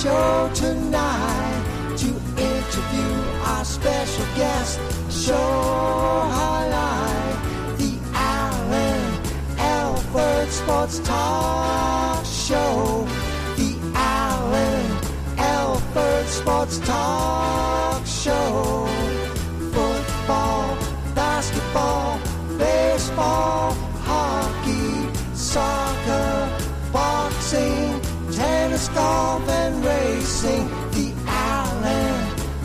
show tonight to interview our special guest. Show highlight the Alan Alford Sports Talk Show. The Alan Alford Sports Talk Show. Football, basketball, baseball, hockey, soccer, boxing, tennis, golf, and racing. The Alan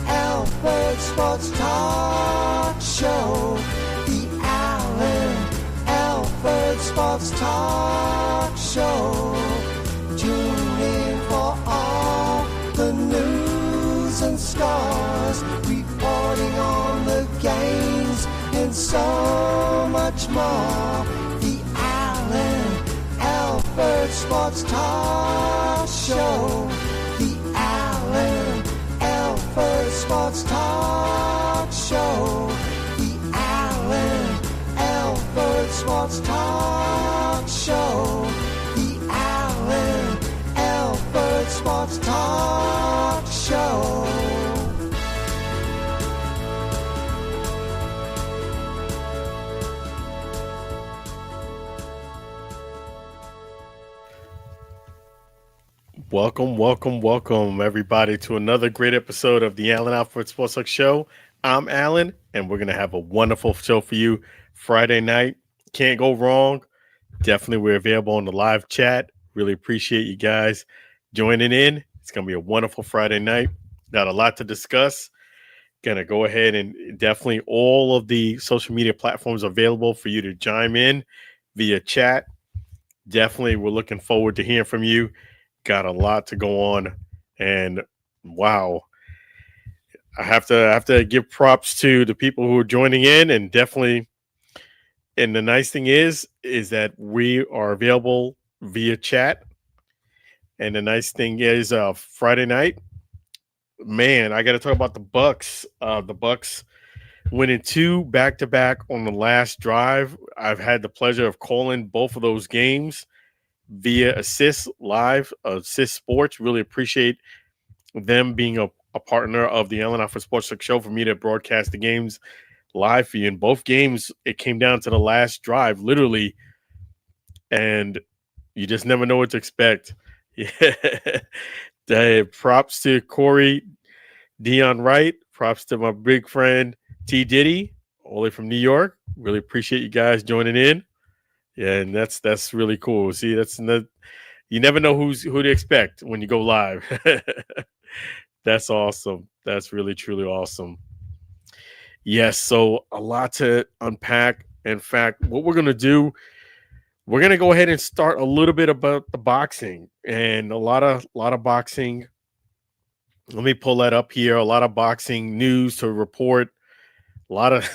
Alford Sports Talk Show. The Alan Alford Sports Talk Show. Tune in for all the news and scores, reporting on the games and so much more. The Alan Alford Sports Talk Show. The Alan Alford Sports Talk Show. The Alan Alford Sports Talk Show. The Alan Alford Sports Talk Show. Welcome, everybody, to another great episode of the Alan Alford Sports Talk Show. I'm Alan, and we're going to have a wonderful show for you Friday night. Can't go wrong. Definitely, we're available on the live chat. Really appreciate you guys joining in. It's going to be a wonderful Friday night. Got a lot to discuss. Going to go ahead and definitely all of the social media platforms available for you to chime in via chat. Definitely, we're looking forward to hearing from you. Got a lot to go on, and wow, I have to give props to the people who are joining in, and definitely. And the nice thing is that we are available via chat. And the nice thing is, Friday night, man, I got to talk about the Bucs. The Bucs winning 2 back-to-back on the last drive. I've had the pleasure of calling both of those games via Assist Live, Assist Sports. Really appreciate them being a partner of the Alan Alford Sports Talk Show for me to broadcast the games live for you. In both games, it came down to the last drive, literally, and you just never know what to expect. Yeah. Props to Corey Dion Wright. Props to my big friend T. Diddy, all the way from New York. Really appreciate you guys joining in. Yeah, and that's really cool. See, you never know who to expect when you go live. That's awesome. That's really, truly awesome. Yes, so a lot to unpack. In fact, what we're going to do, we're going to go ahead and start a little bit about the boxing, and a lot of boxing. Let me pull that up here. A lot of boxing news to report. A lot of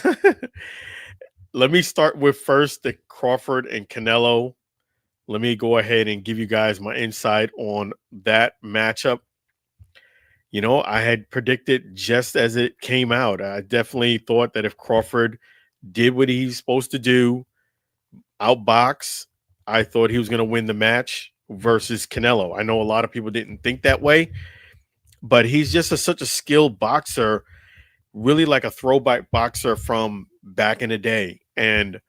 Let me start with first the Crawford and Canelo. Let me go ahead and give you guys my insight on that matchup. You know, I had predicted just as it came out. I definitely thought that if Crawford did what he's supposed to do, outbox, I thought he was going to win the match versus Canelo. I know a lot of people didn't think that way, but he's just such a skilled boxer, really like a throwback boxer from back in the day. And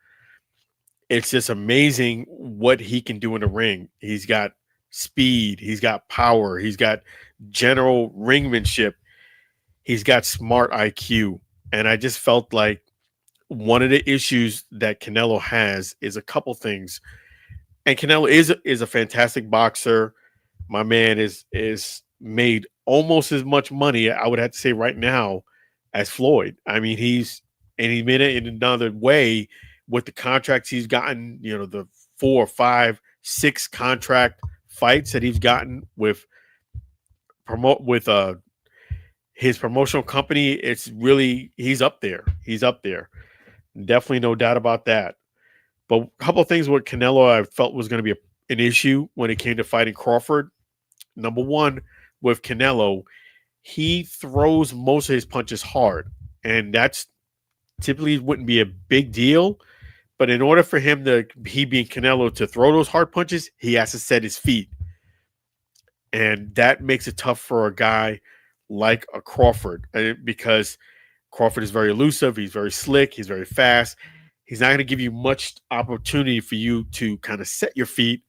it's just amazing what he can do in the ring. He's got speed. He's got power. He's got general ringmanship. He's got smart IQ. And I just felt like one of the issues that Canelo has is a couple things. And Canelo is a fantastic boxer. My man is made almost as much money, I would have to say right now, as Floyd. I mean, he made it in another way with the contracts he's gotten, you know, the 4, 5, 6 contract fights that he's gotten with his promotional company. It's really, he's up there. Definitely no doubt about that. But a couple of things with Canelo I felt was going to be an issue when it came to fighting Crawford. Number one, with Canelo, he throws most of his punches hard, and that's typically wouldn't be a big deal. But in order for he being Canelo, to throw those hard punches, he has to set his feet. And that makes it tough for a guy like a Crawford because Crawford is very elusive. He's very slick. He's very fast. He's not going to give you much opportunity for you to kind of set your feet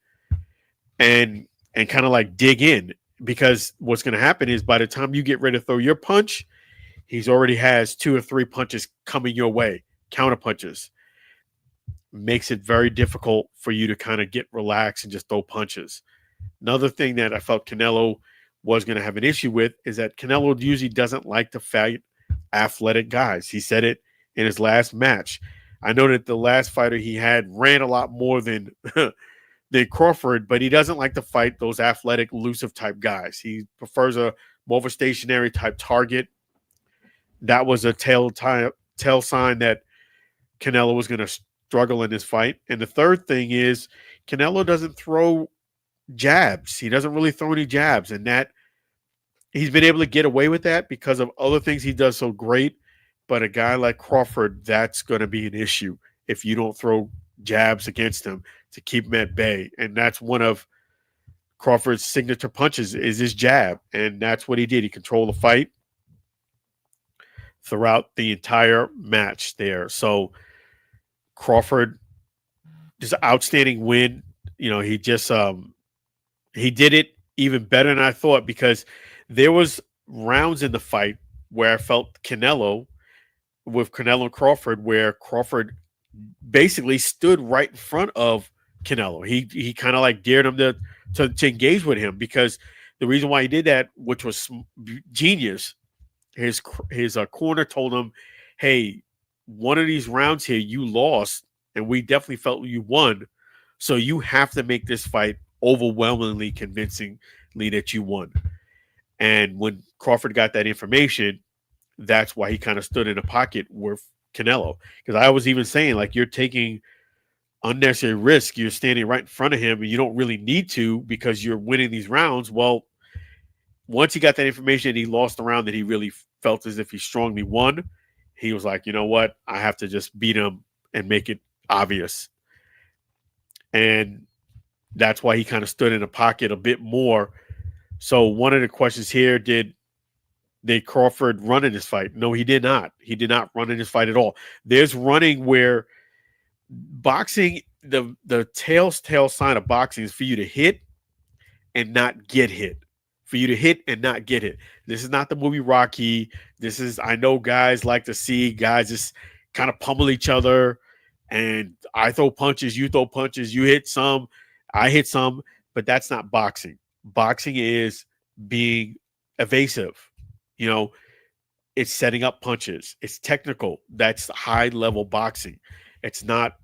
and kind of like dig in, because what's going to happen is by the time you get ready to throw your punch, he's already has 2 or 3 punches coming your way, counter punches. Makes it very difficult for you to kind of get relaxed and just throw punches. Another thing that I felt Canelo was going to have an issue with is that Canelo usually doesn't like to fight athletic guys. He said it in his last match. I know that the last fighter he had ran a lot more than than Crawford, but he doesn't like to fight those athletic, elusive type guys. He prefers a more of a stationary type target. That was a tail sign that Canelo was going to struggle in this fight. And the third thing is Canelo doesn't throw jabs. He doesn't really throw any jabs, and that he's been able to get away with that because of other things he does so great. But a guy like Crawford, that's going to be an issue if you don't throw jabs against him to keep him at bay. And that's one of Crawford's signature punches is his jab. And that's what he did. He controlled the fight throughout the entire match there. So Crawford, just an outstanding win. You know, he just he did it even better than I thought, because there was rounds in the fight where I felt Canelo and Crawford, where Crawford basically stood right in front of Canelo. He kind of like dared him to engage with him, because the reason why he did that, which was genius, his corner told him, hey, one of these rounds here you lost, and we definitely felt you won. So you have to make this fight overwhelmingly convincingly that you won. And when Crawford got that information, that's why he kind of stood in a pocket with Canelo. Because I was even saying, like, you're taking unnecessary risk. You're standing right in front of him, and you don't really need to because you're winning these rounds. Well, once he got that information and he lost the round that he really felt as if he strongly won, he was like, you know what? I have to just beat him and make it obvious. And that's why he kind of stood in a pocket a bit more. So one of the questions here, did Crawford run in this fight? No, he did not. He did not run in this fight at all. There's running where boxing, the telltale sign of boxing is for you to hit and not get hit. For you to hit and not get hit. This is not the movie Rocky. This is, I know guys like to see guys just kind of pummel each other, and I throw punches, you throw punches, you hit some, I hit some, but that's not boxing. Boxing is being evasive. You know, it's setting up punches. It's technical. That's high level boxing. It's not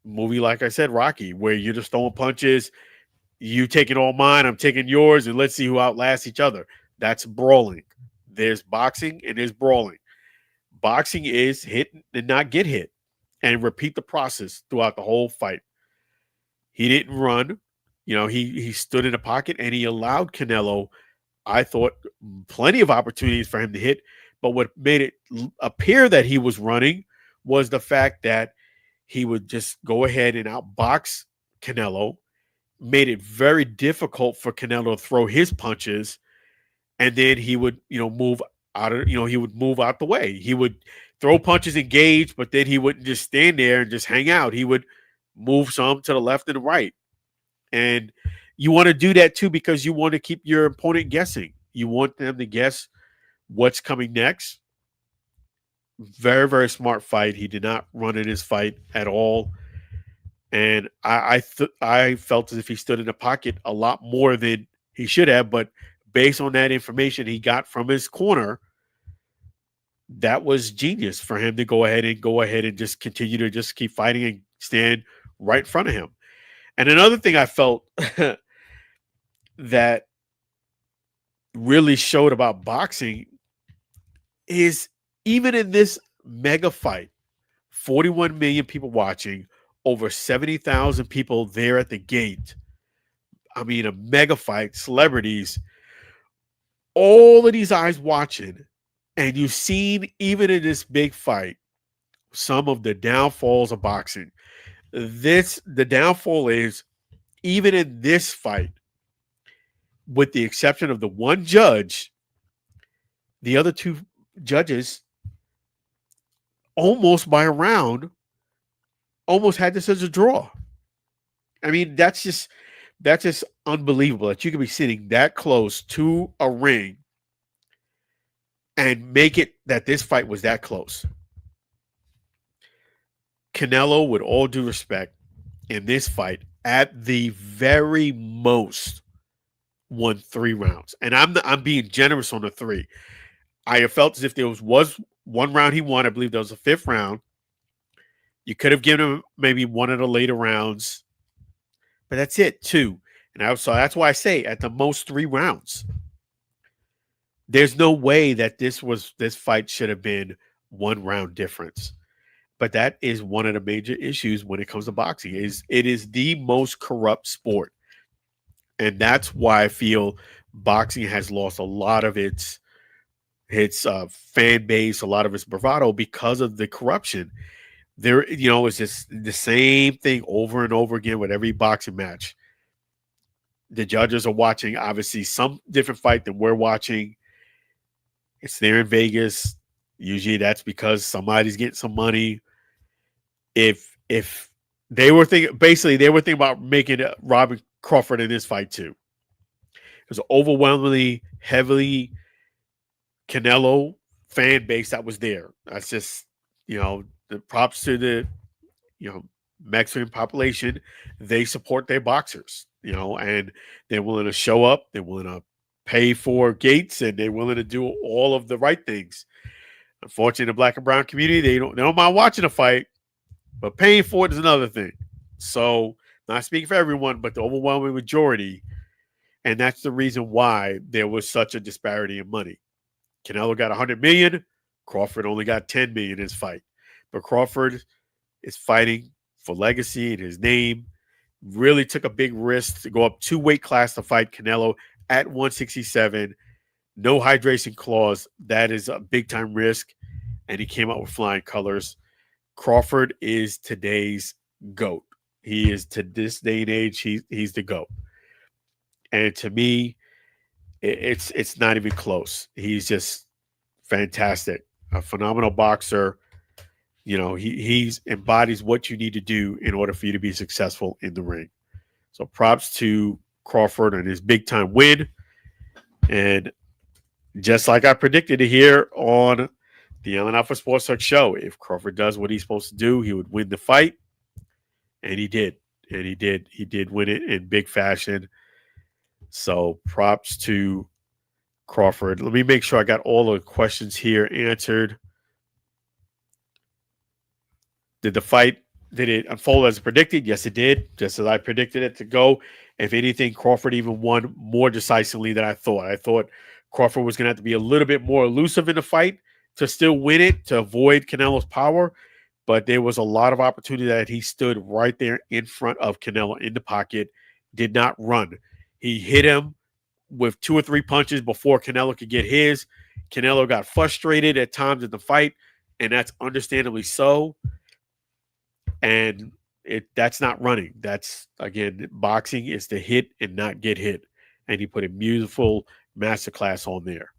movie, like I said, Rocky, where you're just throwing punches, you taking all mine, I'm taking yours, and let's see who outlasts each other. That's brawling. There's boxing and there's brawling. Boxing is hit and not get hit, and repeat the process throughout the whole fight. He didn't run. You know, he stood in a pocket, and he allowed Canelo, I thought, plenty of opportunities for him to hit. But what made it appear that he was running was the fact that he would just go ahead and outbox Canelo, made it very difficult for Canelo to throw his punches, and then he would, move out of, he would move out the way. He would throw punches, engage, but then he wouldn't just stand there and just hang out. He would move some to the left and the right. And you want to do that too, because you want to keep your opponent guessing. You want them to guess what's coming next. Very, very smart fight. He did not run in his fight at all. And I felt as if he stood in the pocket a lot more than he should have. But based on that information he got from his corner, that was genius for him to go ahead and just continue to just keep fighting and stand right in front of him. And another thing I felt that really showed about boxing is, even in this mega fight, 41 million people watching, over 70,000 people there at the gate. I mean, a mega fight, celebrities, all of these eyes watching. And you've seen, even in this big fight, some of the downfalls of boxing. The downfall is, even in this fight, with the exception of the one judge, the other two judges almost by a round almost had this as a draw. I mean, that's just unbelievable that you could be sitting that close to a ring and make it that this fight was that close. Canelo, with all due respect, in this fight, at the very most, won 3 rounds, and I'm being generous on the 3. I felt as if there was one round he won. I believe that was the 5th round. You could have given him maybe one of the later rounds, but that's it, 2. So that's why I say at the most 3 rounds. There's no way that this fight should have been 1 round difference. But that is one of the major issues when it comes to boxing. It is the most corrupt sport. And that's why I feel boxing has lost a lot of its fan base, a lot of its bravado because of the corruption. It's just the same thing over and over again with every boxing match. The judges are watching, obviously, some different fight than we're watching. It's there in Vegas. Usually that's because somebody's getting some money. If they were thinking about making Robin Crawford in this fight too. It was an overwhelmingly heavily Canelo fan base that was there. That's just, the props to the, Mexican population. They support their boxers, and they're willing to show up. They're willing to pay for gates, and they're willing to do all of the right things. Unfortunately, the black and brown community, they don't mind watching a fight, but paying for it is another thing. So, not speaking for everyone, but the overwhelming majority, and that's the reason why there was such a disparity in money. Canelo got $100 million. Crawford only got $10 million in his fight. But Crawford is fighting for legacy in his name. Really took a big risk to go up 2 weight class to fight Canelo at 167. No hydration clause. That is a big-time risk. And he came out with flying colors. Crawford is today's GOAT. He is, to this day and age, he's the GOAT. And to me, it's not even close. He's just fantastic. A phenomenal boxer. He's embodies what you need to do in order for you to be successful in the ring. So props to Crawford and his big-time win. And just like I predicted it here on the Allen Alford Sports Talk show, if Crawford does what he's supposed to do, he would win the fight. And he did. And he did. He did win it in big fashion. So props to Crawford. Let me make sure I got all the questions here answered. Did it unfold as predicted? Yes, it did. Just as I predicted it to go. If anything, Crawford even won more decisively than I thought. I thought Crawford was going to have to be a little bit more elusive in the fight to still win it, to avoid Canelo's power. But there was a lot of opportunity that he stood right there in front of Canelo in the pocket, did not run. He hit him with 2 or 3 punches before Canelo could get his. Canelo got frustrated at times in the fight, and that's understandably so. And that's not running. That's, again, boxing is to hit and not get hit. And he put a beautiful masterclass on there.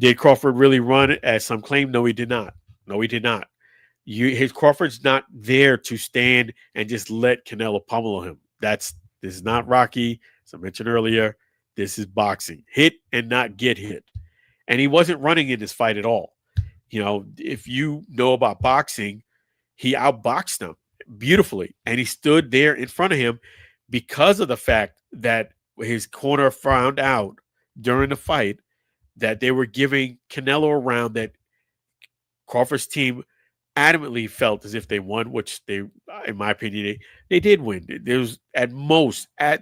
Did Crawford really run as some claim? No, he did not. No, he did not. Crawford's not there to stand and just let Canelo pummel him. This is not Rocky. As I mentioned earlier, this is boxing. Hit and not get hit. And he wasn't running in this fight at all. If you know about boxing, he outboxed him beautifully. And he stood there in front of him because of the fact that his corner found out during the fight that they were giving Canelo a round that Crawford's team adamantly felt as if they won, which they, in my opinion, they did win. There was at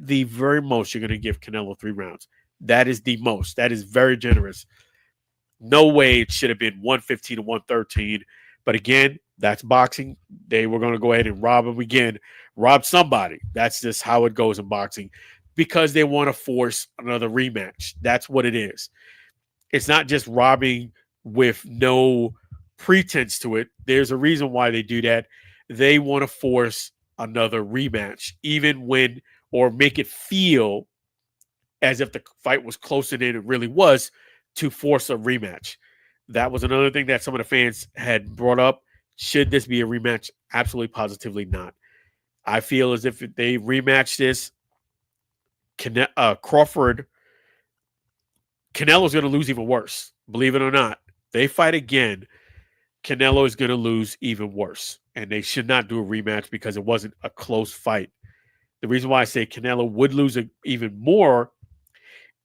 the very most, you're going to give Canelo 3 rounds. That is the most. That is very generous. No way it should have been 115 to 113. But again, that's boxing. They were going to go ahead and rob him again, rob somebody. That's just how it goes in boxing because they want to force another rematch. That's what it is. It's not just robbing with no pretense to it. There's a reason why they do that. They want to force another rematch, even when, or make it feel as if the fight was closer than it really was to force a rematch. That was another thing that some of the fans had brought up. Should this be a rematch? Absolutely, positively not. I feel as if they rematch this, Crawford, Canelo's going to lose even worse. Believe it or not. They fight again, Canelo is going to lose even worse. And they should not do a rematch because it wasn't a close fight. The reason why I say Canelo would lose even more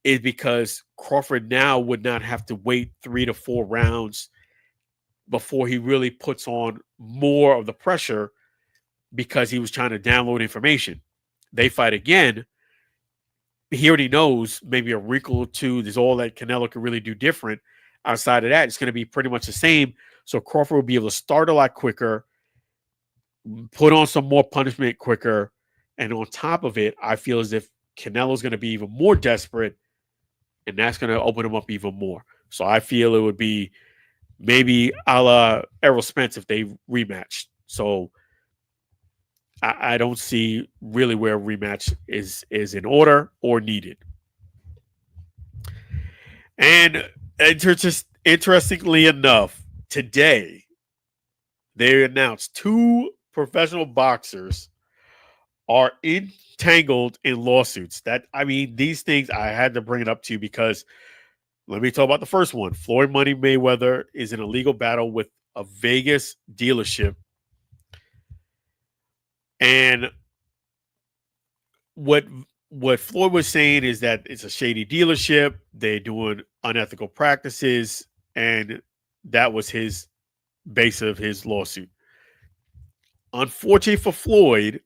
is because Crawford now would not have to wait 3 to 4 rounds before he really puts on more of the pressure because he was trying to download information. They fight again. He already knows maybe a wrinkle or two. There's all that Canelo can really do different. Outside of that, it's going to be pretty much the same. So Crawford will be able to start a lot quicker, put on some more punishment quicker. And on top of it, I feel as if Canelo's going to be even more desperate, and that's going to open him up even more. So I feel it would be maybe a la Errol Spence if they rematched. So I don't see really where a rematch is in order or needed. And just interestingly enough, today they announced 2 professional boxers are entangled in lawsuits. These things, I had to bring it up to you because let me talk about the first one. Floyd Money Mayweather is in a legal battle with a Vegas dealership. And what Floyd was saying is that it's a shady dealership. They're doing unethical practices. And that was his base of his lawsuit. Unfortunately for Floyd,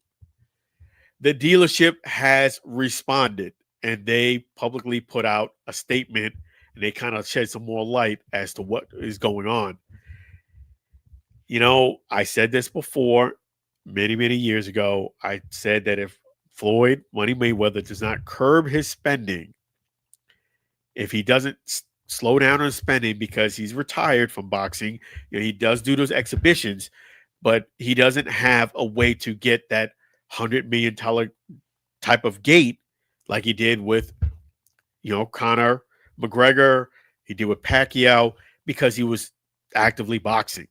the dealership has responded and they publicly put out a statement and they kind of shed some more light as to what is going on. You know, I said this before many, many years ago. I said that if Floyd Money Mayweather does not curb his spending, if he doesn't slow down on spending because he's retired from boxing, he does do those exhibitions, but he doesn't have a way to get that $100 million type of gate like he did with, Conor McGregor, he did with Pacquiao, because he was actively boxing.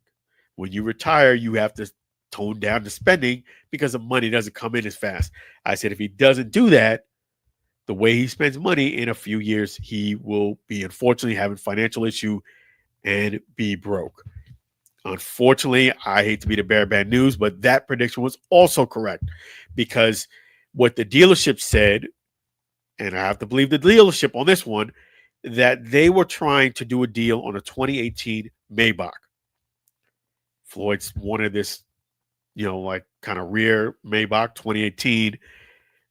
When you retire, you have to tone down the spending because the money doesn't come in as fast. I said if he doesn't do that, the way he spends money, in a few years, he will be unfortunately having financial issue and be broke. Unfortunately, I hate to be the bearer of bad news, but that prediction was also correct because what the dealership said, and I have to believe the dealership on this one, that they were trying to do a deal on a 2018 Maybach. Floyd's wanted this, kind of rear Maybach 2018.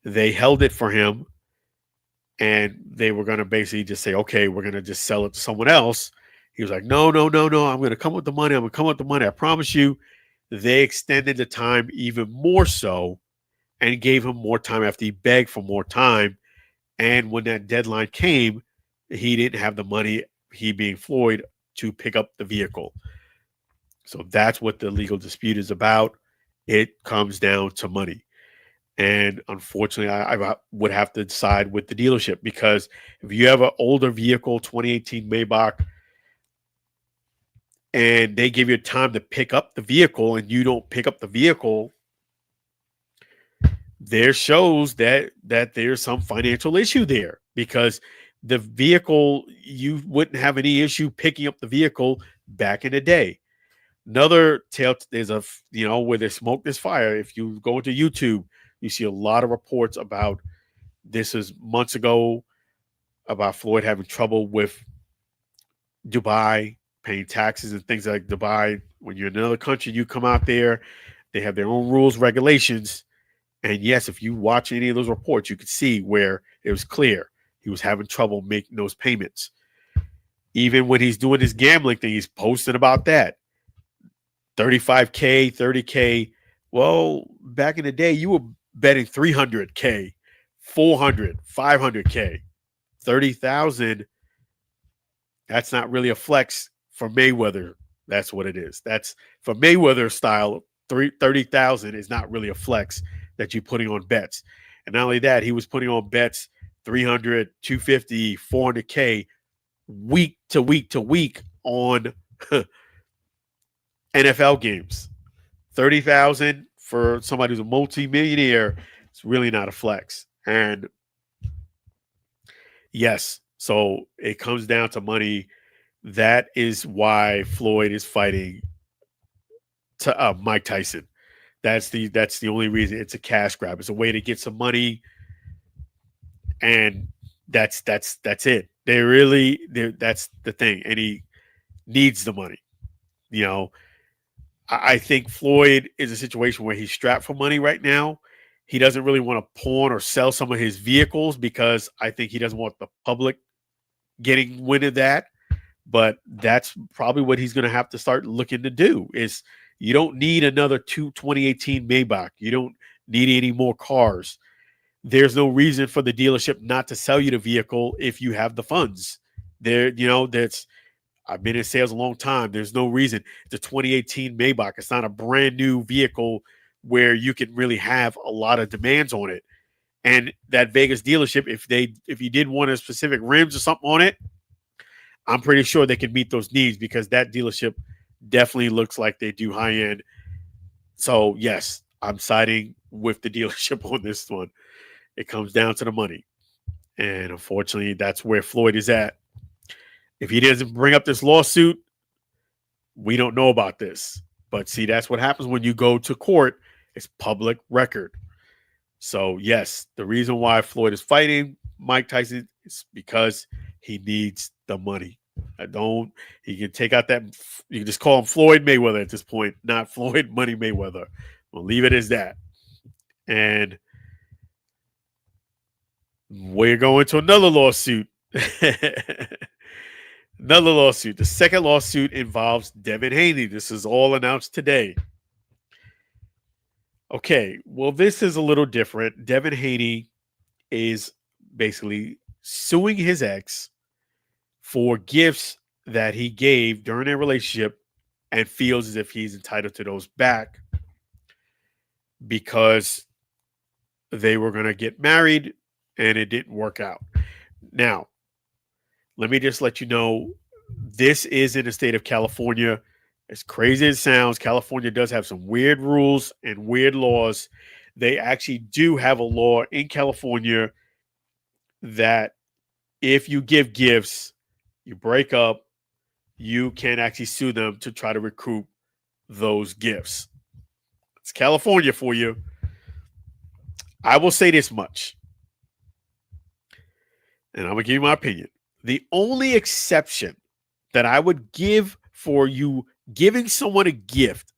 They held it for him, and they were going to basically just say, okay, we're going to just sell it to someone else. He was like, no, I'm going to come with the money. I promise you. They extended the time even more so and gave him more time after he begged for more time. And when that deadline came, he didn't have the money, he being Floyd, to pick up the vehicle. So that's what the legal dispute is about. It comes down to money. And unfortunately, I would have to decide with the dealership, because if you have an older vehicle, 2018 Maybach, and they give you time to pick up the vehicle and you don't pick up the vehicle, there shows that there's some financial issue there, because the vehicle, you wouldn't have any issue picking up the vehicle back in the day. Another tale is where there's smoke, there's fire. If you go into YouTube, you see a lot of reports about this is months ago about Floyd having trouble with Dubai, paying taxes and things like Dubai. When you're in another country, you come out there, they have their own rules, regulations. And yes, if you watch any of those reports, you could see where it was clear he was having trouble making those payments. Even when he's doing his gambling thing, he's posting about that. 35K, 30K. Well, back in the day, you were betting 300K, 400, 500K, 30,000. That's not really a flex for Mayweather. That's what it is. That's for Mayweather style. 30,000 is not really a flex that you're putting on bets. And not only that, he was putting on bets 300, 250, 400K week to week to week on NFL games. 30,000 for somebody who's a multi-millionaire, it's really not a flex. And yes, so it comes down to money. That is why Floyd is fighting to Mike Tyson. That's the only reason. It's a cash grab. It's a way to get some money, and that's it. That's the thing, and he needs the money. You know, I think Floyd is a situation where he's strapped for money right now. He doesn't really want to pawn or sell some of his vehicles because I think he doesn't want the public getting wind of that. But that's probably what he's going to have to start looking to do. Is you don't need another 2018 Maybach. You don't need any more cars. There's no reason for the dealership not to sell you the vehicle if you have the funds. I've been in sales a long time. There's no reason. It's a 2018 Maybach. It's not a brand new vehicle where you can really have a lot of demands on it. And that Vegas dealership, if you did want a specific rims or something on it, I'm pretty sure they can meet those needs because that dealership definitely looks like they do high end. So yes, I'm siding with the dealership on this one. It comes down to the money. And unfortunately, that's where Floyd is at. If he doesn't bring up this lawsuit, we don't know about this. But see, that's what happens when you go to court. It's public record. So yes, the reason why Floyd is fighting Mike Tyson is because he needs the money. He can take out you can just call him Floyd Mayweather at this point, not Floyd Money Mayweather. We'll leave it as that. And we're going to another lawsuit. Another lawsuit. The second lawsuit involves Devin Haney. This is all announced today. Okay, well, this is a little different. Devin Haney is basically suing his ex for gifts that he gave during their relationship and feels as if he's entitled to those back because they were going to get married and it didn't work out. Now, let me just let you know, this is in the state of California. As crazy as it sounds, California does have some weird rules and weird laws. They actually do have a law in California that if you give gifts, you break up, you can actually sue them to try to recoup those gifts. It's California for you. I will say this much, and I'm going to give you my opinion. The only exception that I would give for you giving someone a gift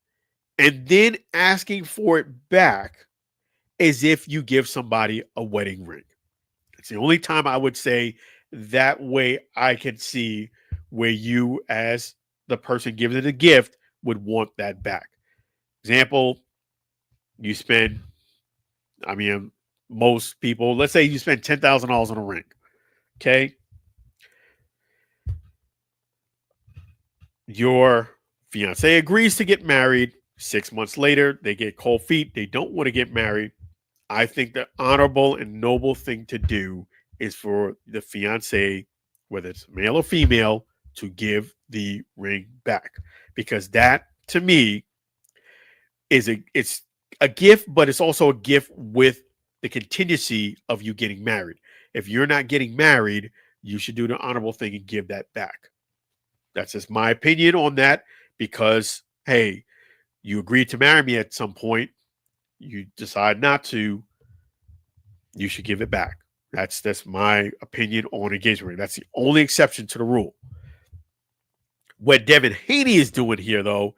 and then asking for it back is if you give somebody a wedding ring. It's the only time I would say that way I can see where you, as the person giving it a gift, would want that back. Example, you spend, most people, let's say you spend $10,000 on a ring. Okay. Your fiance agrees to get married. 6 months later, they get cold feet. They don't want to get married. I think the honorable and noble thing to do is for the fiance, whether it's male or female, to give the ring back. Because that, to me, it's a gift, but it's also a gift with the contingency of you getting married. If you're not getting married, you should do the honorable thing and give that back. That's just my opinion on that because, hey, you agreed to marry me at some point. You decide not to, you should give it back. That's my opinion on engagement ring. That's the only exception to the rule. What Devin Haney is doing here, though,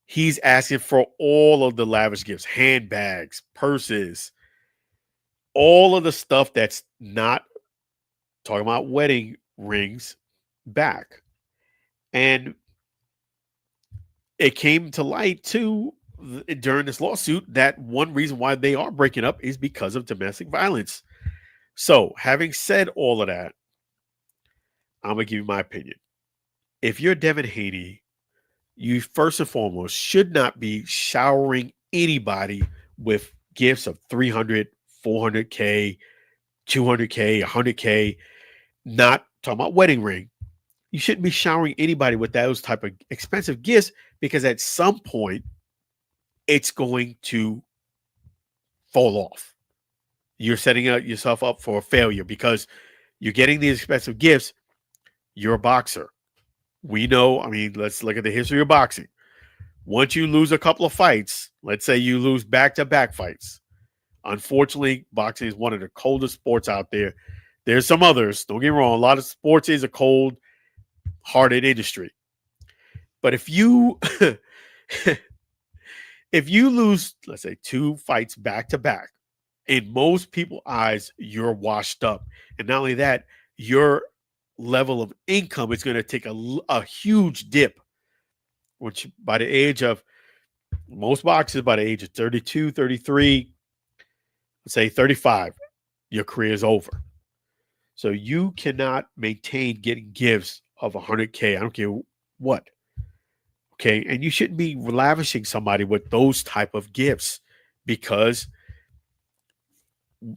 he's asking for all of the lavish gifts, handbags, purses, all of the stuff that's not talking about wedding rings back. And it came to light, too, during this lawsuit that one reason why they are breaking up is because of domestic violence. So, having said all of that, I'm going to give you my opinion. If you're Devin Haney, you first and foremost should not be showering anybody with gifts of 300, 400K, 200K, 100K, not talking about wedding ring. You shouldn't be showering anybody with those type of expensive gifts because at some point it's going to fall off. You're setting yourself up for a failure because you're getting these expensive gifts. You're a boxer. We know, I mean, let's look at the history of boxing. Once you lose a couple of fights, let's say you lose back-to-back fights. Unfortunately, boxing is one of the coldest sports out there. There's some others, don't get me wrong. A lot of sports is a cold-hearted industry. But if you if you lose, let's say, 2 fights back-to-back, in most people's eyes, you're washed up. And not only that, your level of income is going to take a huge dip, which by the age of most boxers, by the age of 32, 33, let's say 35, your career is over. So you cannot maintain getting gifts of 100K. I don't care what. Okay. And you shouldn't be lavishing somebody with those type of gifts because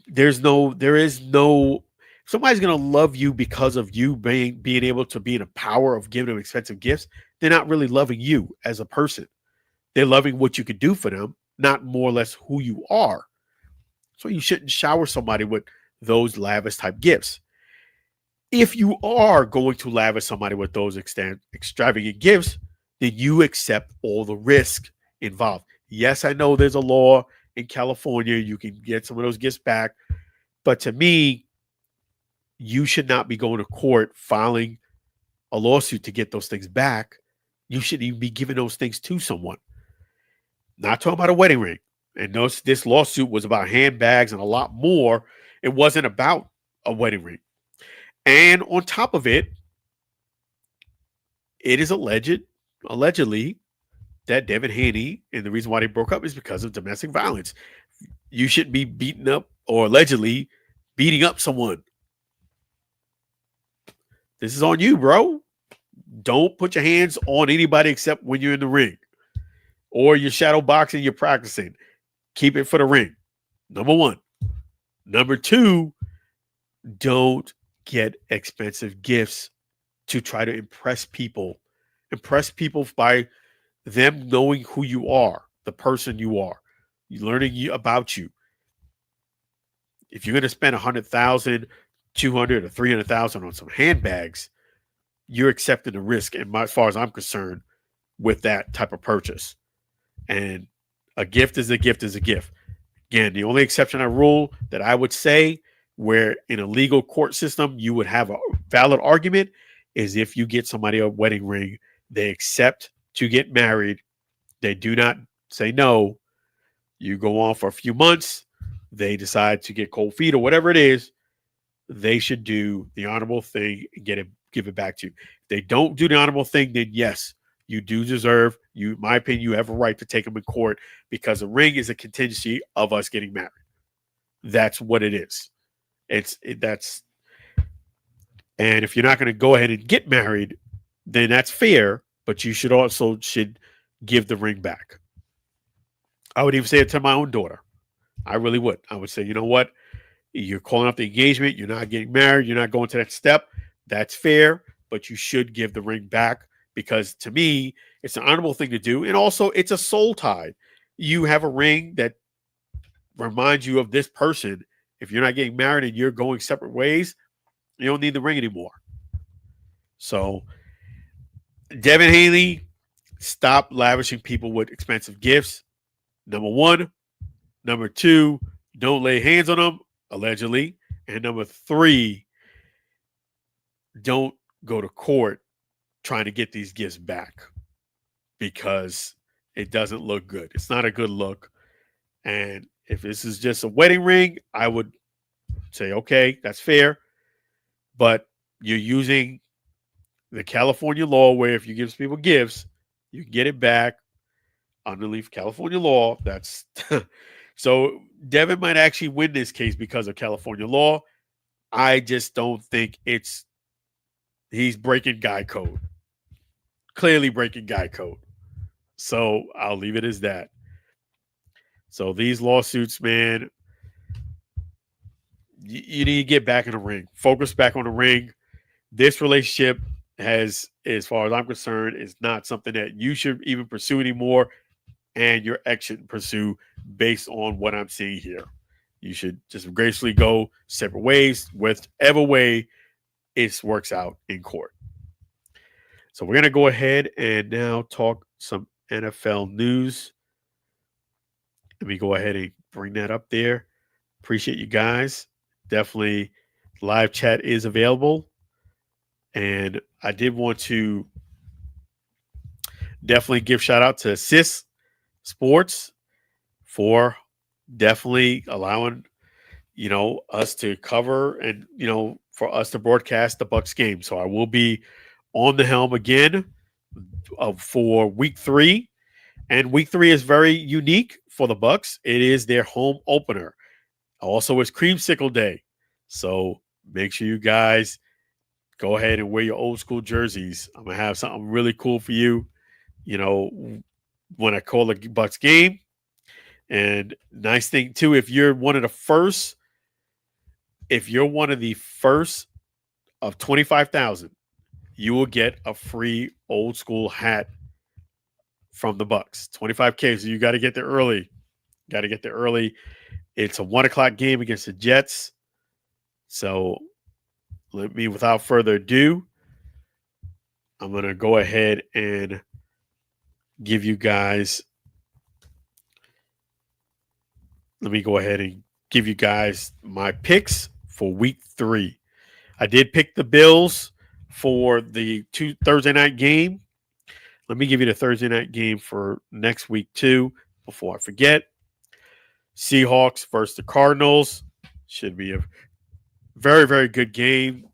there is no somebody's going to love you because of you being able to be in a power of giving them expensive gifts. They're not really loving you as a person. They're loving what you could do for them, not more or less who you are. So you shouldn't shower somebody with those lavish type gifts. If you are going to lavish somebody with those extravagant gifts, then you accept all the risk involved. Yes, I know there's a law in California, you can get some of those gifts back. But to me, you should not be going to court filing a lawsuit to get those things back. You shouldn't even be giving those things to someone. Not talking about a wedding ring. And this lawsuit was about handbags and a lot more. It wasn't about a wedding ring. And on top of it, it is allegedly, that Devin Haney, and the reason why they broke up is because of domestic violence. You shouldn't be beating up or allegedly beating up someone. This is on you, bro. Don't put your hands on anybody except when you're in the ring or you're shadow boxing, you're practicing. Keep it for the ring. Number 1. Number 2, don't get expensive gifts to try to impress people. Impress people by them knowing who you are, the person you are, learning about you. If you're going to spend $100,000, $200,000, or $300,000 on some handbags, you're accepting the risk, and as far as I'm concerned, with that type of purchase. And a gift is a gift is a gift. Again, the only exception to rule that I would say where in a legal court system you would have a valid argument is if you get somebody a wedding ring, they accept to get married, they do not say no, you go on for a few months, they decide to get cold feet or whatever it is, they should do the honorable thing and give it back to you. If they don't do the honorable thing, then yes, you do deserve, in my opinion, you have a right to take them in court because a ring is a contingency of us getting married. That's what it is. And if you're not going to go ahead and get married, then that's fair, but you should give the ring back. I would even say it to my own daughter. I really would. I would say, you know what? You're calling off the engagement. You're not getting married. You're not going to that step. That's fair, but you should give the ring back because to me, it's an honorable thing to do. And also, it's a soul tie. You have a ring that reminds you of this person. If you're not getting married and you're going separate ways, you don't need the ring anymore. So, Devin Haney, stop lavishing people with expensive gifts. Number 1. Number 2, don't lay hands on them, allegedly. And number 3, don't go to court trying to get these gifts back because it doesn't look good. It's not a good look. And if this is just a wedding ring, I would say, okay, that's fair. But you're using the California law where if you give people gifts, you can get it back underneath California law. That's so Devin might actually win this case because of California law. I just don't think he's breaking guy code. Clearly breaking guy code. So I'll leave it as that. So these lawsuits, man, you need to get back in the ring. Focus back on the ring. This relationship has, as far as I'm concerned, is not something that you should even pursue anymore, and your ex shouldn't pursue based on what I'm seeing here. You should just gracefully go separate ways, whichever way it works out in court. So we're going to go ahead and now talk some NFL news. Let me go ahead and bring that up there. Appreciate you guys. Definitely, live chat is available. And I did want to definitely give shout out to Sis Sports for definitely allowing, us to cover and, for us to broadcast the Bucs game. So I will be on the helm again for week 3. And week 3 is very unique for the Bucs. It is their home opener. Also, it's Creamsicle Day. So make sure you guys go ahead and wear your old school jerseys. I'm going to have something really cool for you, when I call the Bucs game. And nice thing, too, if you're one of the first of 25,000, you will get a free old school hat from the Bucs. 25K, so you got to get there early. It's a 1:00 game against the Jets. So without further ado, I'm going to go ahead and give you guys my picks for week 3. I did pick the Bills for the Thursday night game. Let me give you the Thursday night game for next week too, before I forget. Seahawks versus the Cardinals. Should be a very, very good game.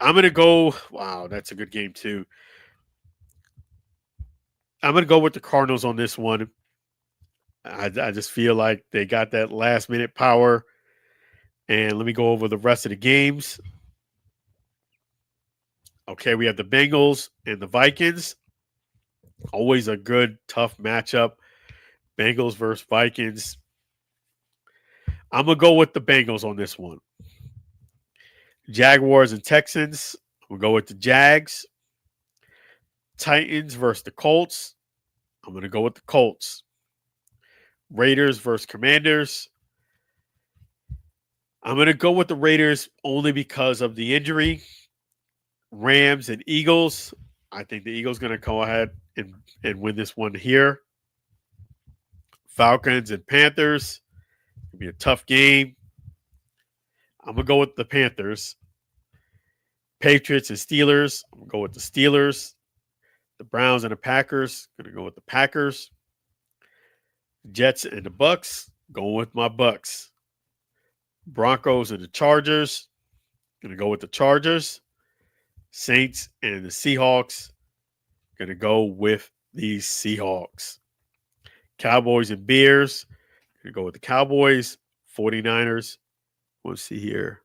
I'm going to go, wow, that's a good game too. I'm going to go with the Cardinals on this one. I just feel like they got that last minute power. And let me go over the rest of the games. Okay, we have the Bengals and the Vikings. Always a good, tough matchup. Bengals versus Vikings. I'm going to go with the Bengals on this one. Jaguars and Texans. We'll go with the Jags. Titans versus the Colts. I'm going to go with the Colts. Raiders versus Commanders. I'm going to go with the Raiders only because of the injury. Rams and Eagles. I think the Eagles going to go ahead and win this one here. Falcons and Panthers. It'll be a tough game. I'm going to go with the Panthers. Patriots and Steelers. I'm going to go with the Steelers. The Browns and the Packers. Going to go with the Packers. Jets and the Bucs. Going with my Bucs. Broncos and the Chargers. Going to go with the Chargers. Saints and the Seahawks. Going to go with the Seahawks. Cowboys and Bears. Going to go with the Cowboys. 49ers. Let's see here.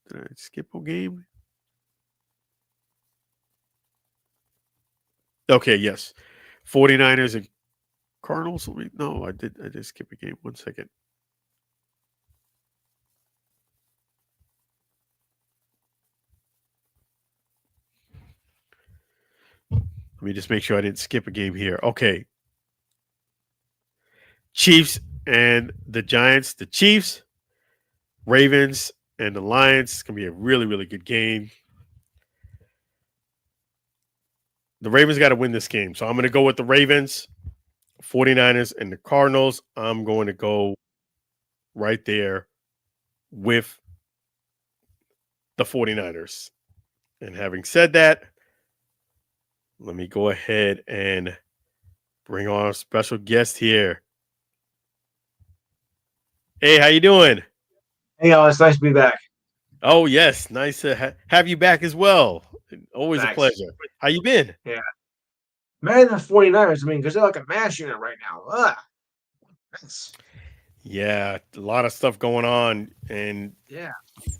Did I skip a game? Okay, yes. 49ers and Cardinals. No, I did skip a game. 1 second. Let me just make sure I didn't skip a game here. Okay. Chiefs and the Giants. The Chiefs, Ravens, and the Lions. It's going to be a really, really good game. The Ravens got to win this game. So I'm going to go with the Ravens, 49ers, and the Cardinals. I'm going to go right there with the 49ers. And having said that, let me go ahead and bring on our special guest here. Hey, how you doing? Hey, it's nice to be back. Oh, yes. Nice to have you back as well. Always Thanks. a pleasure. How you been? Yeah. Better than 49ers, because they're like a mash unit right now. Thanks. Yeah, a lot of stuff going on. And yeah,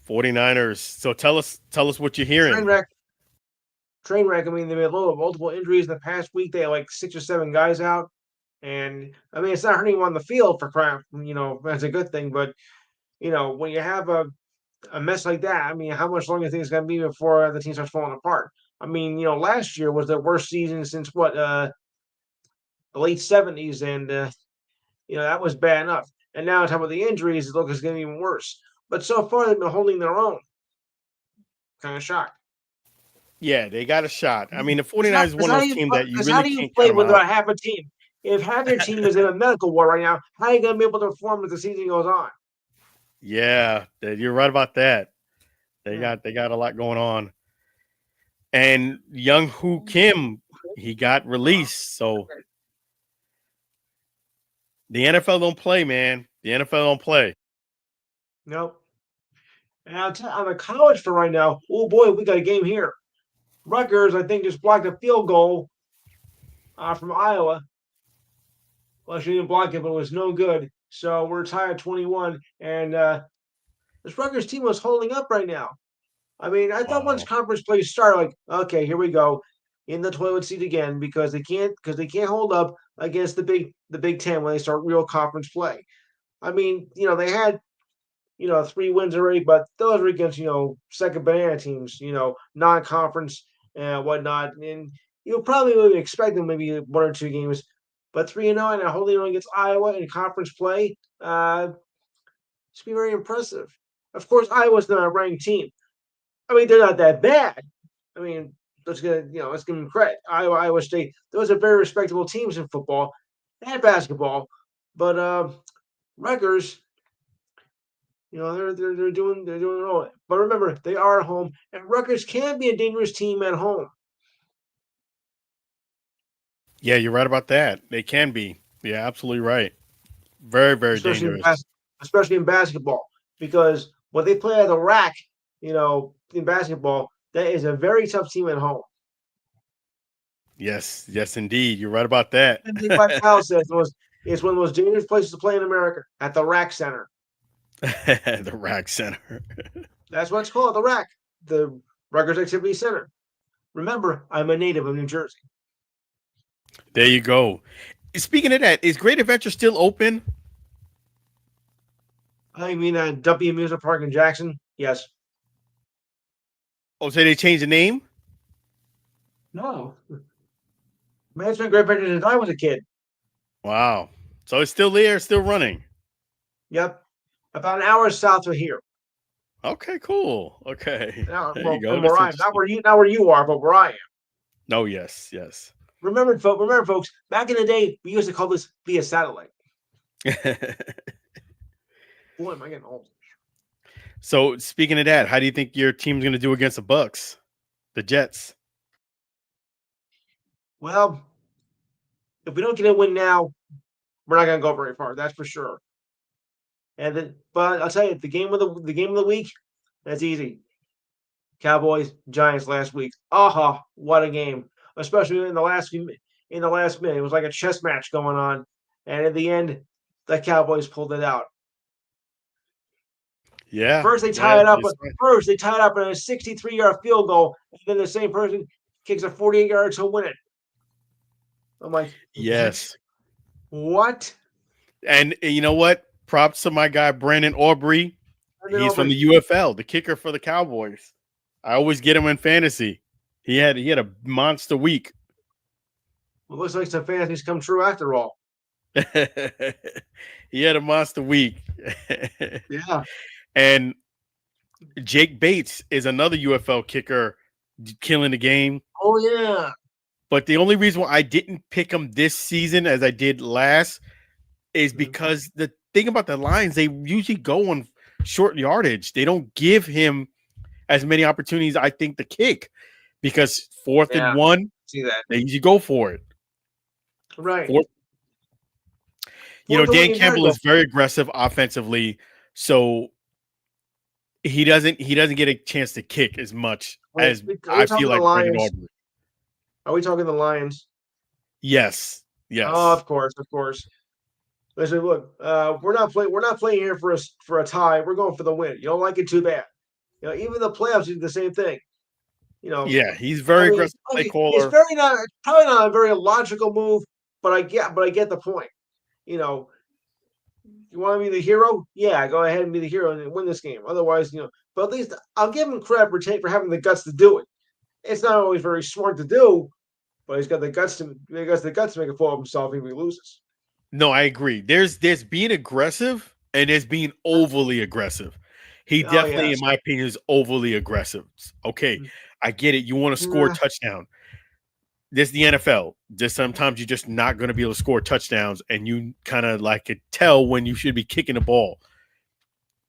49ers. So tell us what you're hearing. Train wreck. They've had multiple injuries in the past week. They had like 6 or 7 guys out. And, it's not hurting them on the field for crap. That's a good thing. But, when you have a mess like that, I mean, how much longer do you think it's going to be before the team starts falling apart? I mean, last year was the worst season since the late 70s, and that was bad enough. And now on top of the injuries, it looks like it's getting even worse. But so far, they've been holding their own. Kind of shocked. Yeah, they got a shot. I mean, the Because 49ers is one of those teams that you really how do you can't play count them out. without half a team? If half your team is in a medical ward right now, how are you going to be able to perform as the season goes on? Yeah, you're right about that. They got a lot going on. And young Hoo Kim, he got released. So the NFL don't play, man. The NFL don't play. Nope. And on the college for right now, oh boy, we got a game here. Rutgers, I think, just blocked a field goal from Iowa. Well, she didn't block it, but it was no good. So we're tied at 21. And this Rutgers team was holding up right now. I mean, I thought once conference play started, like, okay, here we go, in the toilet seat again because they can't hold up against the Big Ten when they start real conference play. I mean, they had 3 wins already, but those were against second banana teams, non-conference and whatnot, and you probably would expect them maybe 1 or 2 games, but 3-0 and holding on against Iowa in conference play, it's be very impressive. Of course, Iowa's not a ranked team. I mean, they're not that bad. I mean, let's give them credit. Iowa State, those are very respectable teams in football and basketball. But Rutgers, they're doing their own. But remember, they are at home, and Rutgers can be a dangerous team at home. Yeah, you're right about that. They can be. Yeah, absolutely right. Very, very dangerous. Especially in basketball, because when they play at the rack, in basketball, that is a very tough team at home. Yes, indeed. You're right about that. I think Mike Tyson says it's one of the most dangerous places to play in America, at the Rack Center. The Rack Center. That's what it's called, the Rack, the Rutgers Activity Center. Remember, I'm a native of New Jersey. There you go. Speaking of that, is Great Adventure still open? I mean, Dumpy Amusement Park in Jackson? Yes. Oh, so they changed the name? No. Man, it's been Great Adventure since I was a kid. Wow. So it's still there, still running? Yep. About an hour south of here. Okay, cool. Okay. Now, there you go. Where I am. Not where you are, but where I am. No, yes. Remember, folks, back in the day, we used to call this via satellite. Boy, am I getting old. So, speaking of that, how do you think your team's going to do against the Bucs, the Jets? Well, if we don't get a win now, we're not going to go very far. That's for sure. But I'll tell you, the game of the week, that's easy. Cowboys, Giants last week. What a game! Especially in the last minute, it was like a chess match going on, and at the end, the Cowboys pulled it out. Yeah. First they tie it up. First they tied up in a 63-yard field goal, and then the same person kicks a 48-yard to win it. I'm like, yes. What? And you know what? Props to my guy Brandon Aubrey. He's from the UFL, the kicker for the Cowboys. I always get him in fantasy. He had a monster week. Well, looks like some fantasies come true after all. He had a monster week. Yeah. And Jake Bates is another UFL kicker killing the game. Oh, yeah. But the only reason why I didn't pick him this season as I did last is because the thing about the Lions, they usually go on short yardage. They don't give him as many opportunities, I think, to kick, because 4th and 1, see that they usually go for it. Right. Dan Campbell is very aggressive offensively, so he doesn't get a chance to kick as much as I feel like Brandon Aubrey. Are we talking the Lions? Yes. Oh, of course. Listen, look, we're not playing here for a tie. We're going for the win. You don't like it, too bad. Even the playoffs do the same thing. Yeah, he's very aggressive play caller. It's probably not a very logical move, but I get the point. You want to be the hero? Yeah, go ahead and be the hero and win this game. Otherwise, but at least I'll give him credit for having the guts to do it. It's not always very smart to do, but he's got the guts to make a fool of himself if he loses. No, I agree. There's being aggressive and there's being overly aggressive. He Oh definitely, yes. in my opinion, is overly aggressive. Okay, I get it. You want to score a touchdown. This is the NFL. Just sometimes you're just not going to be able to score touchdowns, and you kind of like could tell when you should be kicking the ball.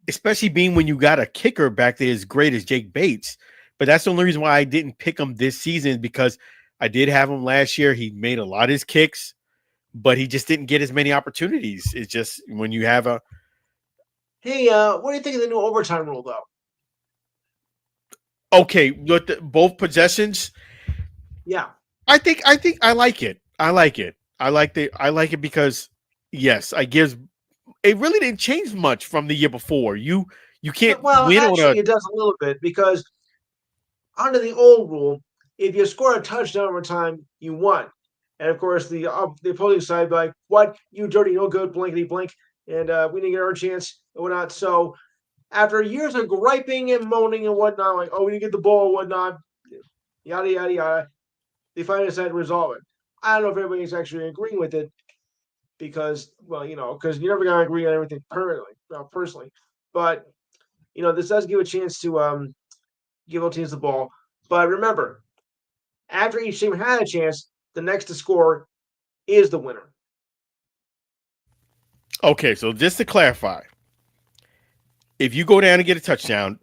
Especially being when you got a kicker back there as great as Jake Bates. But that's the only reason why I didn't pick him this season, because I did have him last year. He made a lot of his kicks, but he just didn't get as many opportunities. It's just when you have a Hey, what do you think of the new overtime rule, though? okay, both possessions. Yeah, I think I like it. I like it. I like it because yes, I gives it really didn't change much from the year before. You can't well, win on a actually, it does a little bit because under the old rule, if you score a touchdown overtime, you won. And of course, the opposing side be like, "What, you dirty, no good, blankety blank," and we didn't get our chance and whatnot. So after years of griping and moaning and whatnot, like, "Oh, we didn't get the ball, and whatnot," yada yada yada, they finally decided to resolve it. I don't know if everybody's actually agreeing with it because, well, because you're never gonna agree on everything permanently, personally. But this does give a chance to give all teams the ball. But remember, after each team had a chance, the next to score is the winner. okay. So just to clarify, if you go down and get a touchdown,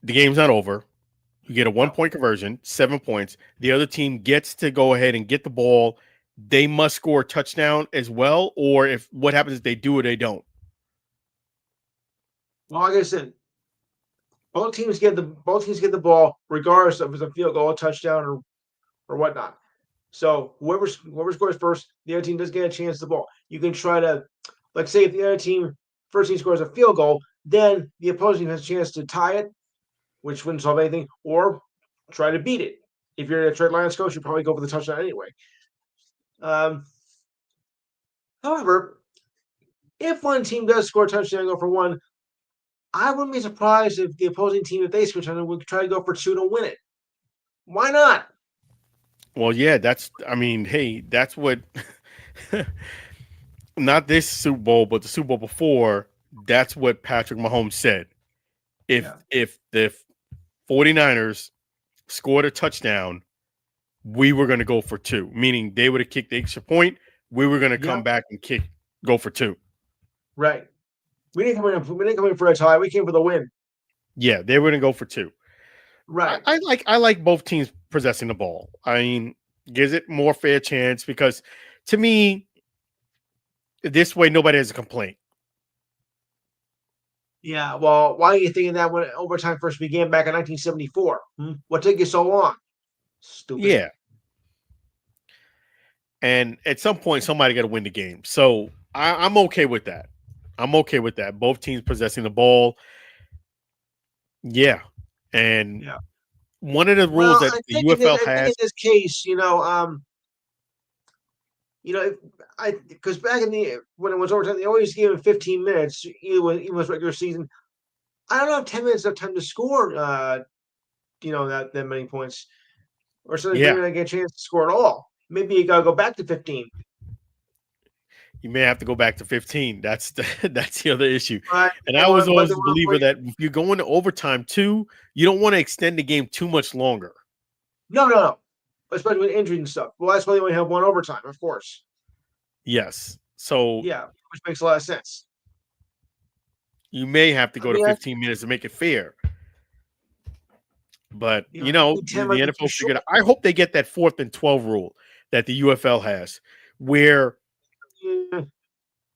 the game's not over. You get a 1-point conversion, 7 points. The other team gets to go ahead and get the ball. They must score a touchdown as well, or if what happens if they do or they don't. Well, like I said, both teams get the ball regardless of if it's a field goal, a touchdown, or whatnot. So whoever scores first, the other team does get a chance at the ball. You can try to, like, say if the other team first team scores a field goal, then the opposing team has a chance to tie it, which wouldn't solve anything, or try to beat it. If you're a Detroit Lions coach, you probably go for the touchdown anyway. Um, However, if one team does score a touchdown and go for one, I wouldn't be surprised if the opposing team, if they score a touchdown, would try to go for two to win it. Why not? Well, yeah, hey, that's what not this Super Bowl, but the Super Bowl before, that's what Patrick Mahomes said. If the 49ers scored a touchdown, we were going to go for two, meaning they would have kicked the extra point. We were going to come back and go for two. Right. We didn't come in for a tie. We came for the win. Yeah, they were going to go for two. Right. I like both teams possessing the ball. I mean, gives it more fair chance because to me, this way nobody has a complaint. Yeah. Well, why are you thinking that when overtime first began back in 1974? What took you so long? Stupid. Yeah. And at some point, somebody got to win the game. So I'm okay with that. I'm okay with that. Both teams possessing the ball. Yeah. And one of the rules that the UFL has. I think in this case, because back when it was overtime, they always gave him 15 minutes, even with regular season. I don't know if 10 minutes of time to score, that many points, or so they're going to get a chance to score at all. Maybe you got to go back to 15. You may have to go back to 15. That's the other issue. Right. And I was always a believer that if you're going to overtime too, you don't want to extend the game too much longer. No. Especially with injuries and stuff. Well, that's why they only have one overtime, of course. Yes. So which makes a lot of sense. You may have to go to 15 minutes to make it fair. But, the NFL figured out. I hope they get that 4th and 12 rule that the UFL has, where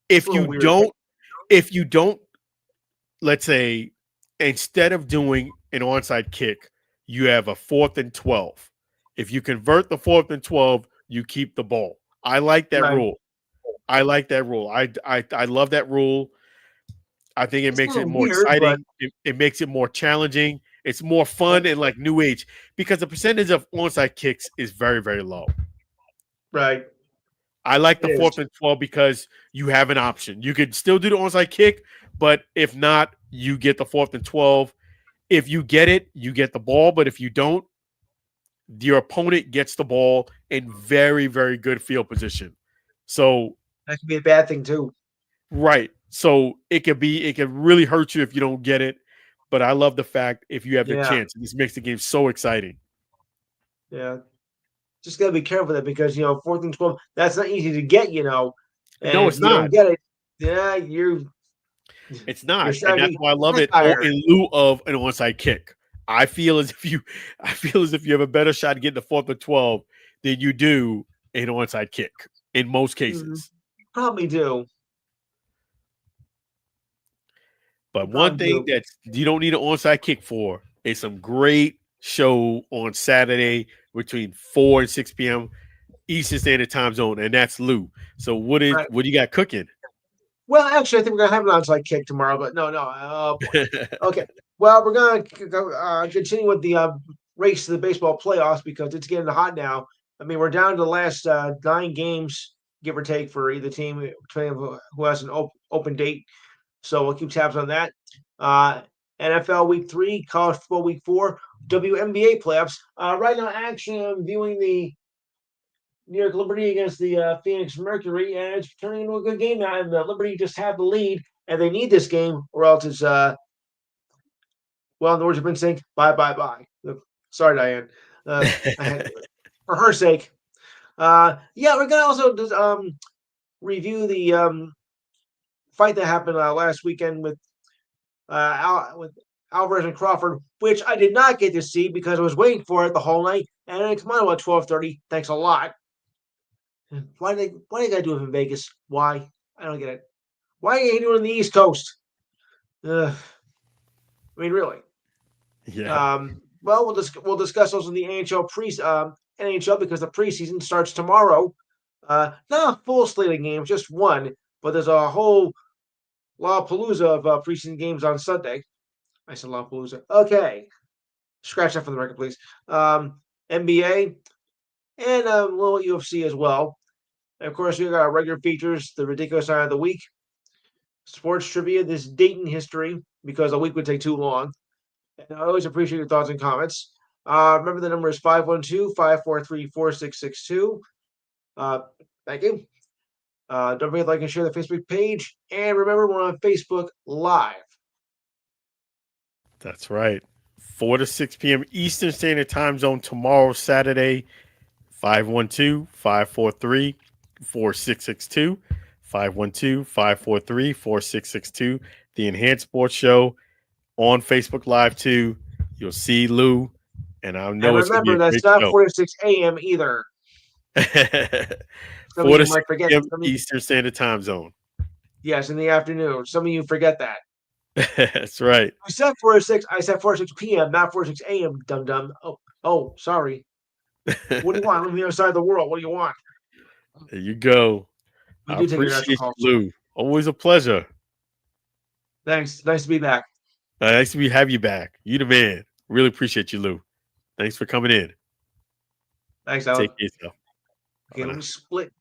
if you don't, let's say, instead of doing an onside kick, you have a 4th and 12. If you convert the 4th and 12, you keep the ball. I like that rule. I like that rule. I love that rule. I think it makes it more exciting. It makes it more challenging. It's more fun and like new age because the percentage of onside kicks is very, very low. Right. I like the It is. 4th and 12 because you have an option. You could still do the onside kick, but if not, you get the 4th and 12. If you get it, you get the ball. But if you don't, your opponent gets the ball in very, very good field position. So, That could be a bad thing too. right. So it could really hurt you if you don't get it. But I love the fact if you have the Yeah, chance. This makes the game so exciting. yeah. Just gotta be careful with it because 4th and 12. That's not easy to get. No, And if it's you don't not. get it, yeah, your It's not. And that's strategy why I love it backfire. in lieu of an onside kick. I feel as if you have a better shot at getting the 4th and 12 than you do an onside kick in most Mhm. cases. Probably do. But You one probably thing do. that you don't need an onside kick for is some great show on Saturday between 4 and 6 p.m. Eastern Standard Time Zone, and that's Lou. So what Right. do you got cooking? Well, actually, I think we're gonna have an onside kick tomorrow, but no. Oh boy. Okay. Well, we're gonna continue with the race to the baseball playoffs because it's getting hot now. I mean, we're down to the last 9 games, give or take, for either team, depending on who has an open date. So we'll keep tabs on that. Uh, NFL Week 3, College Football Week 4, WNBA playoffs. Right now, actually, I'm viewing the New York Liberty against the Phoenix Mercury, and it's turning into a good game now. And the Liberty just have the lead, and they need this game, or else it's well, in the words of been saying, bye, bye, bye. Sorry, Diane. I had for her sake. Yeah, we're gonna also just, review the fight that happened last weekend with Alvarez and Crawford, which I did not get to see because I was waiting for it the whole night, and it come on about 12:30. Thanks a lot. Why they gotta do it in Vegas? Why? I don't get it. Why are you doing it on the East Coast? I mean, really. Yeah, Well, we'll discuss those in the NHL because the preseason starts tomorrow. Not a full slate of games, just one, but there's a whole Lollapalooza of preseason games on Sunday. I said Lollapalooza. Okay, scratch that for the record, please. NBA and a little UFC as well. And of course, we got our regular features, the ridiculous sign of the week, sports trivia, this Dayton history, because a week would take too long. And I always appreciate your thoughts and comments. Remember, the number is 512-543-4662. Thank you. Don't forget to like and share the Facebook page. And remember, we're on Facebook Live. that's right. 4 to 6 p.m. Eastern Standard Time Zone tomorrow, Saturday, 512-543-4662. 512-543-4662. The Enhanced Sports Show on Facebook Live too. You'll see Lou, and I And know it's going to be remember, a that's great not show. 4 to 6 a.m. either. Some 4 of to you 6 might forget. p.m. Eastern Standard Time Zone. Yes, in the afternoon. Some of you forget that. That's right. I said 4 to 6. I said 4 to 6 p.m., not 4 to 6 a.m., dum dum. Oh, sorry. What do you want? I'm on the other side of the world. What do you want? There you go. We I do take international appreciate you, calls. Lou. Always a pleasure. Thanks. Nice to be back. Nice to have you back. You the man. Really appreciate you, Lou. Thanks for coming in. Thanks, Alan. Take care of yourself. Okay, let me split.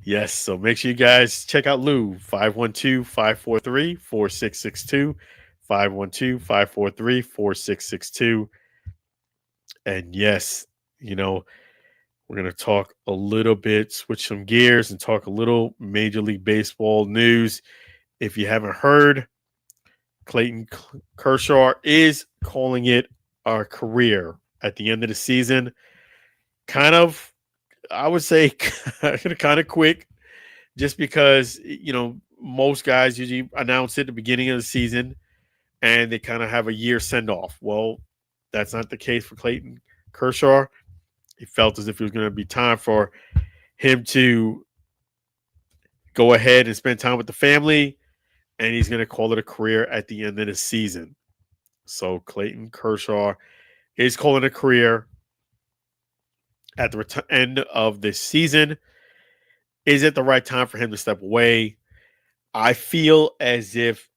Yes, so make sure you guys check out Lou, 512-543-4662, 512-543-4662. And yes, we're going to talk a little bit, switch some gears and talk a little Major League Baseball news. If you haven't heard, Clayton Kershaw is calling it a career at the end of the season. Kind of, I would say, kind of quick, just because, most guys usually announce it at the beginning of the season and they kind of have a year send off. Well, that's not the case for Clayton Kershaw. He felt as if it was going to be time for him to go ahead and spend time with the family, and he's going to call it a career at the end of the season. So Clayton Kershaw is calling it a career at the end of this season. Is it the right time for him to step away? I feel as if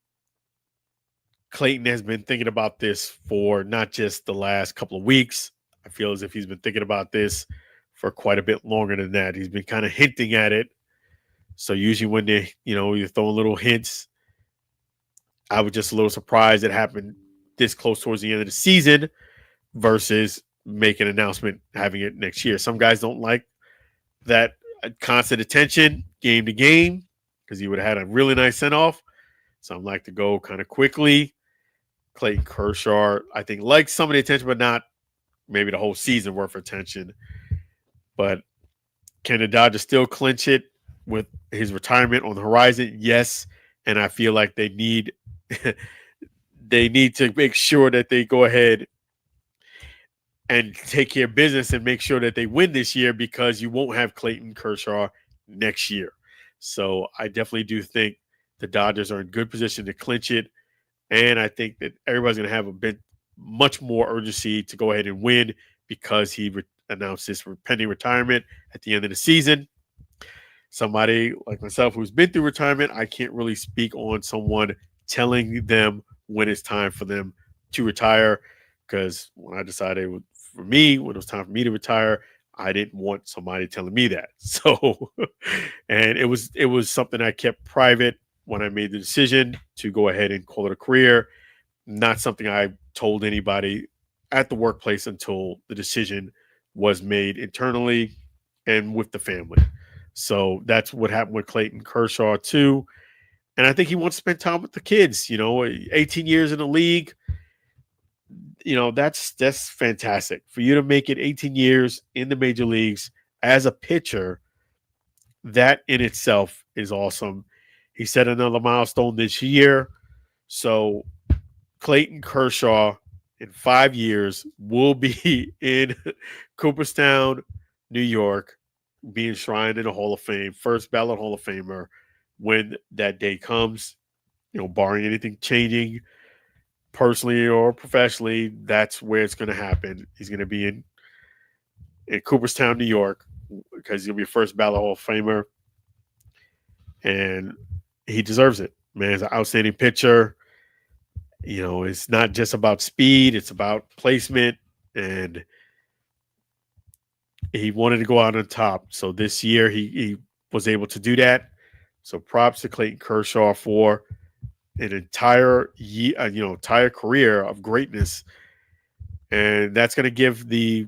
Clayton has been thinking about this for not just the last couple of weeks. I feel as if he's been thinking about this for quite a bit longer than that. He's been kind of hinting at it. So usually when they, you're throwing little hints, I was just a little surprised it happened this close towards the end of the season versus make an announcement having it next year. Some guys don't like that constant attention game to game because he would have had a really nice send off. Some like to go kind of quickly. Clayton Kershaw, I think, likes some of the attention, but not maybe the whole season worth of attention. But can the Dodgers still clinch it with his retirement on the horizon? Yes. And I feel like they need to make sure that they go ahead and take care of business and make sure that they win this year, because you won't have Clayton Kershaw next year. So I definitely do think the Dodgers are in good position to clinch it. And I think that everybody's going to have a bit much more urgency to go ahead and win because he announced his pending retirement at the end of the season. Somebody like myself who's been through retirement, I can't really speak on someone telling them when it's time for them to retire, because when I decided for me, when it was time for me to retire, I didn't want somebody telling me that. So, and it was something I kept private when I made the decision to go ahead and call it a career. Not something I told anybody at the workplace until the decision was made internally and with the family. So that's what happened with Clayton Kershaw too. And I think he wants to spend time with the kids, 18 years in the league. That's fantastic. For you to make it 18 years in the major leagues as a pitcher, that in itself is awesome. He set another milestone this year. So Clayton Kershaw in 5 years will be in Cooperstown, New York, being enshrined in the Hall of Fame, first ballot Hall of Famer when that day comes, barring anything changing personally or professionally. That's where it's going to happen. He's going to be in Cooperstown, New York, because he'll be first ballot Hall of Famer. And he deserves it. Man, he's an outstanding pitcher. It's not just about speed, it's about placement. And he wanted to go out on top. So this year he was able to do that. So props to Clayton Kershaw for an entire year, entire career of greatness. And that's going to give the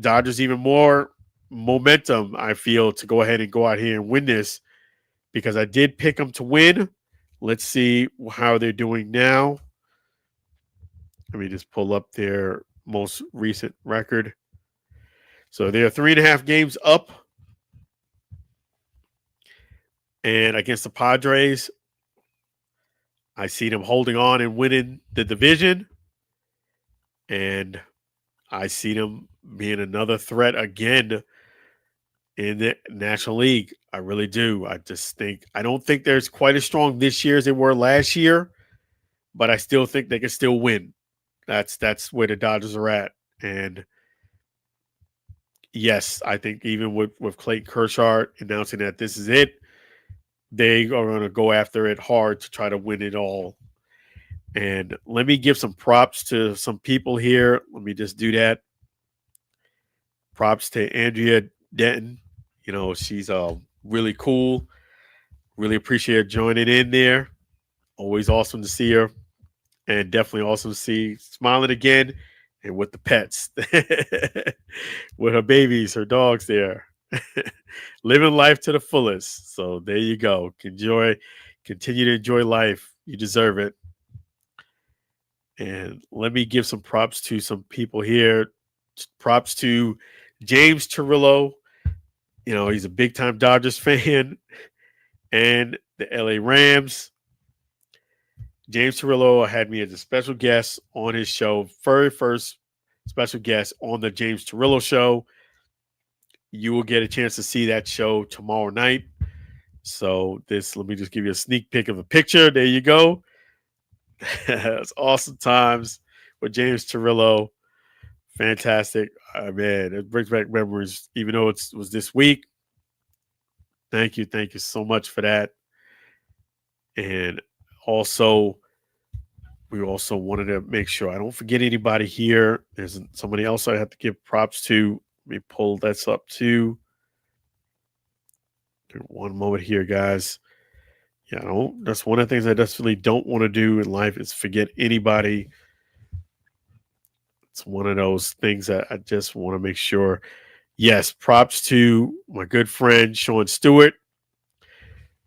Dodgers even more momentum, I feel, to go ahead and go out here and win this, because I did pick them to win. Let's see how they're doing now. Let me just pull up their most recent record. So they're 3.5 games up. And against the Padres, I see them holding on and winning the division. And I see them being another threat again in the National League. I really do. I don't think they're quite as strong this year as they were last year, but I still think they can still win. That's where the Dodgers are at. And yes, I think even with Clayton Kershaw announcing that this is it, they are going to go after it hard to try to win it all. And let me give some props to some people here. Let me just do that. Props to Andrea Denton. She's really cool. Really appreciate her joining in there. Always awesome to see her. And definitely awesome to see smiling again and with the pets. With her babies, her dogs there. Living life to the fullest. So there you go. Continue to enjoy life. You deserve it. And let me give some props to some people here. Props to James Turillo. He's a big-time Dodgers fan. And the LA Rams. James Turillo had me as a special guest on his show. Very first special guest on the James Turillo show. You will get a chance to see that show tomorrow night. So let me just give you a sneak peek of a picture. There you go. It's awesome times with James Turillo. Fantastic. Man, it brings back memories, even though it was this week. Thank you so much for that. And also, we also wanted to make sure I don't forget anybody here. There's somebody else I have to give props to. Let me pull this up too. One moment here, guys. Yeah, that's one of the things I definitely don't want to do in life is forget anybody. It's one of those things that I just want to make sure. Yes, props to my good friend Sean Stewart.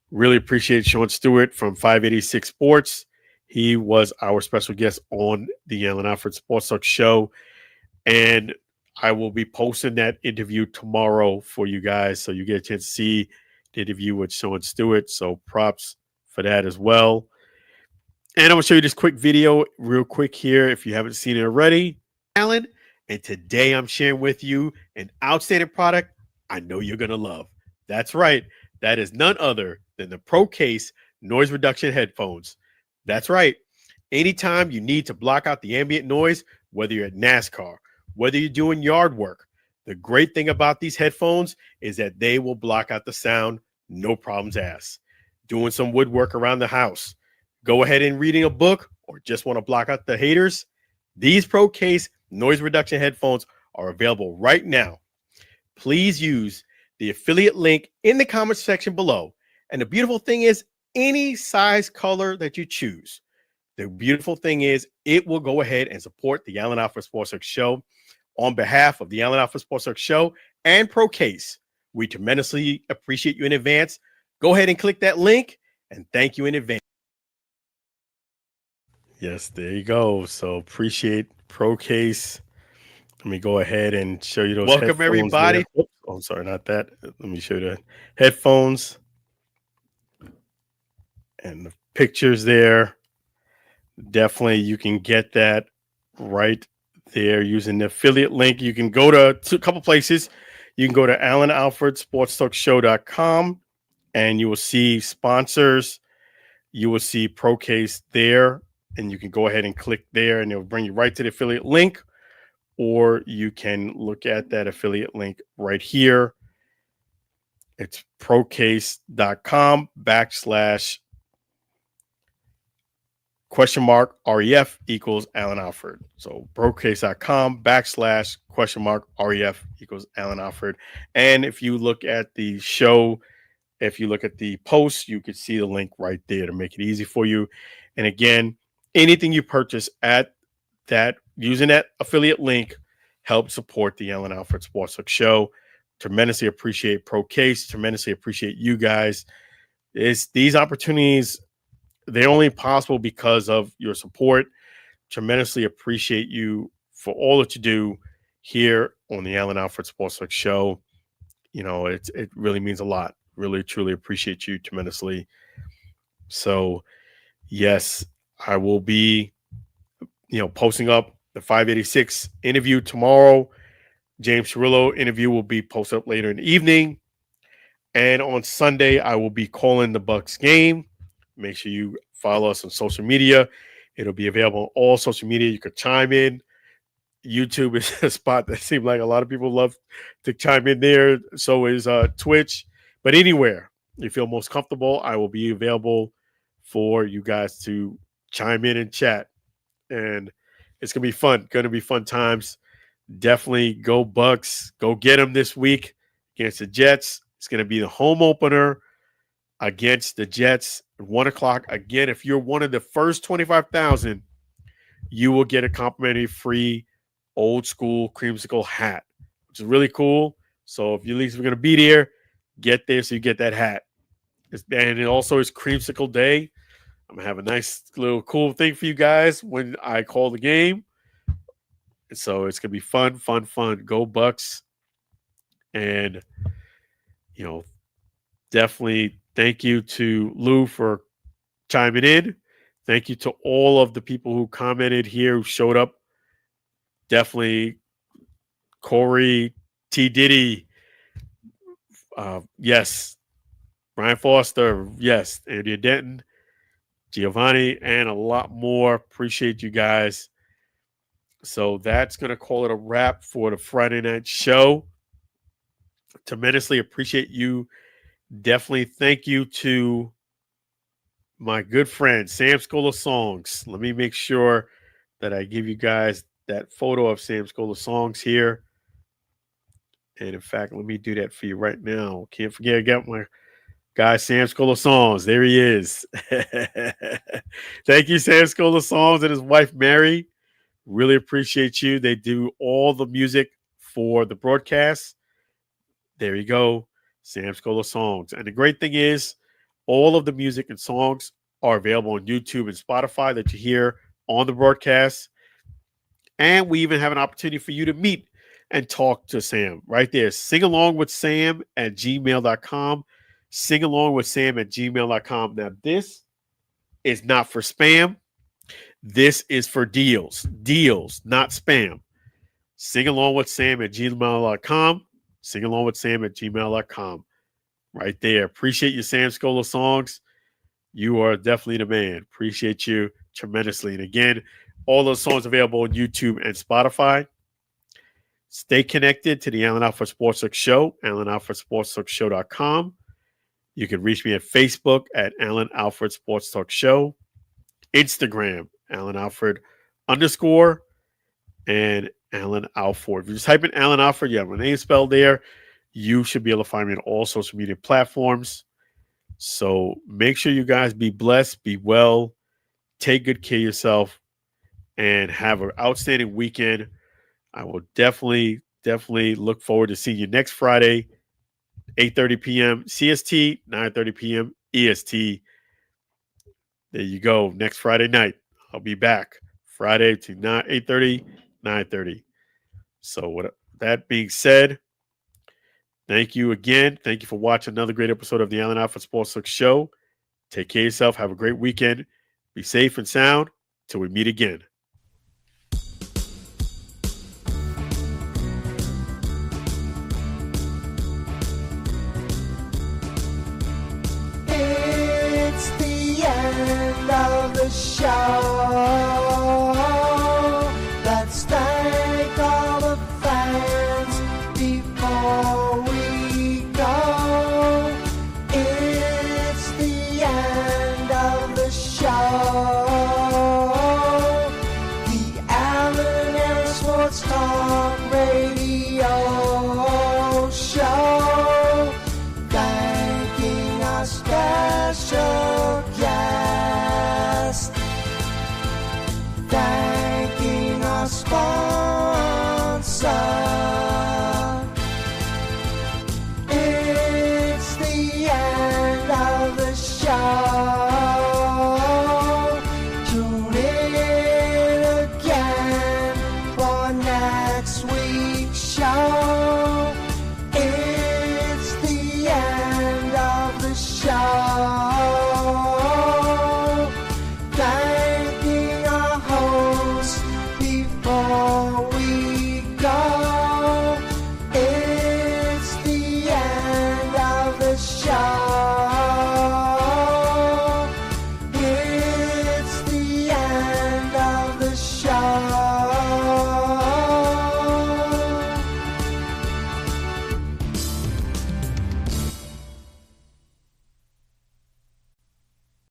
Really appreciate Sean Stewart from 586 Sports. He was our special guest on the Allen Alford Sports Talk show. And I will be posting that interview tomorrow for you guys. So you get a chance to see the interview with Sean Stewart. So props for that as well. And I'm going to show you this quick video real quick here if you haven't seen it already. Allen, and today I'm sharing with you an outstanding product I know you're going to love. That's right. That is none other than the Pro Case noise reduction headphones. That's right. Anytime you need to block out the ambient noise, whether you're at NASCAR, whether you're doing yard work, the great thing about these headphones is that they will block out the sound, no problems asked. Doing some woodwork around the house, go ahead and reading a book, or just want to block out the haters, these Pro Case noise reduction headphones are available right now. Please use the affiliate link in the comments section below. And the beautiful thing is, any size color that you choose, the beautiful thing is it will go ahead and support the Allen Alford Sports Talk show. On behalf of the Allen Alford Sports Talk show and Pro Case, we tremendously appreciate you in advance. Go ahead and click that link, and thank you in advance. Yes, there you go. So appreciate Pro Case. Let me go ahead and show you those. Welcome, everybody. Oh, I'm sorry, not that. Let me show you the headphones and the pictures there. Definitely, you can get that right there using the affiliate link. You can go to a couple places. You can go to AllenAlfordSportsTalkShow.com, and you will see sponsors. You will see Pro Case there, and you can go ahead and click there, and it'll bring you right to the affiliate link. Or you can look at that affiliate link right here. It's procase.com /REF equals Allen Alford. So procase.com /REF equals Allen Alford. And if you look at the show, if you look at the post, you can see the link right there to make it easy for you. And again, anything you purchase at that using that affiliate link help support the Allen Alford Sports Talk show. Tremendously appreciate Pro Case. Tremendously appreciate you guys. These opportunities, they're only possible because of your support. Tremendously appreciate you for all that you do here on the Allen Alford Sports Talk show. You know, it really means a lot. Really, truly appreciate you tremendously. So, yes, I will be posting up the 586 interview tomorrow. James Cirillo interview will be posted up later in the evening. And on Sunday, I will be calling the Bucs game. Make sure you follow us on social media. It'll be available on all social media. You could chime in. YouTube is a spot that seems like a lot of people love to chime in there. So is Twitch. But anywhere you feel most comfortable, I will be available for you guys to chime in and chat. And it's going to be fun. Going to be fun times. Definitely go Bucs. Go get them this week against the Jets. It's going to be the home opener against the Jets at 1 o'clock. Again, if you're one of the first 25,000, you will get a complimentary free old school creamsicle hat, which is really cool. So if you at least are going to be there, get there so you get that hat. And it also is creamsicle day. I'm going to have a nice little cool thing for you guys when I call the game. So it's going to be fun, fun, fun. Go Bucs. And, definitely thank you to Lou for chiming in. Thank you to all of the people who commented here, who showed up. Definitely Corey, T. Diddy, yes. Brian Foster, yes. Andrea Denton, Giovanni, and a lot more. Appreciate you guys. So that's going to call it a wrap for the Friday night show. Tremendously appreciate you. Definitely thank you to my good friend, Sam Scola Songs. Let me make sure that I give you guys that photo of Sam Scola Songs here. And in fact, let me do that for you right now. Can't forget, I got my guy, Sam Scholar Songs. There he is. Thank you, Sam Scholar Songs and his wife, Mary. Really appreciate you. They do all the music for the broadcast. There you go, Sam Scholar Songs. And the great thing is, all of the music and songs are available on YouTube and Spotify that you hear on the broadcast. And we even have an opportunity for you to meet and talk to Sam right there. Sing along with Sam at gmail.com. Sing along with Sam at gmail.com. Now, this is not for spam. This is for deals. Deals, not spam. Sing along with Sam at gmail.com. Sing along with Sam at gmail.com. Right there. Appreciate you, Sam Scholar Songs. You are definitely the man. Appreciate you tremendously. And again, all those songs available on YouTube and Spotify. Stay connected to the Allen Alford Sports Talk Show, AllenAlfordSportsTalkShow.com. You can reach me at Facebook at Allen Alford Sports Talk Show, Instagram, Allen Alford _ and Allen Alford. If you just type in Allen Alford, you have my name spelled there. You should be able to find me on all social media platforms. So make sure you guys be blessed, be well, take good care of yourself, and have an outstanding weekend. I will definitely look forward to seeing you next Friday, 8:30 p.m. CST, 9:30 p.m. EST. There you go. Next Friday night, I'll be back. Friday to 8:30, 9:30. So with that being said, thank you again. Thank you for watching another great episode of the Allen Alford Sports Talk Show. Take care of yourself. Have a great weekend. Be safe and sound till we meet again. It's the end of the show.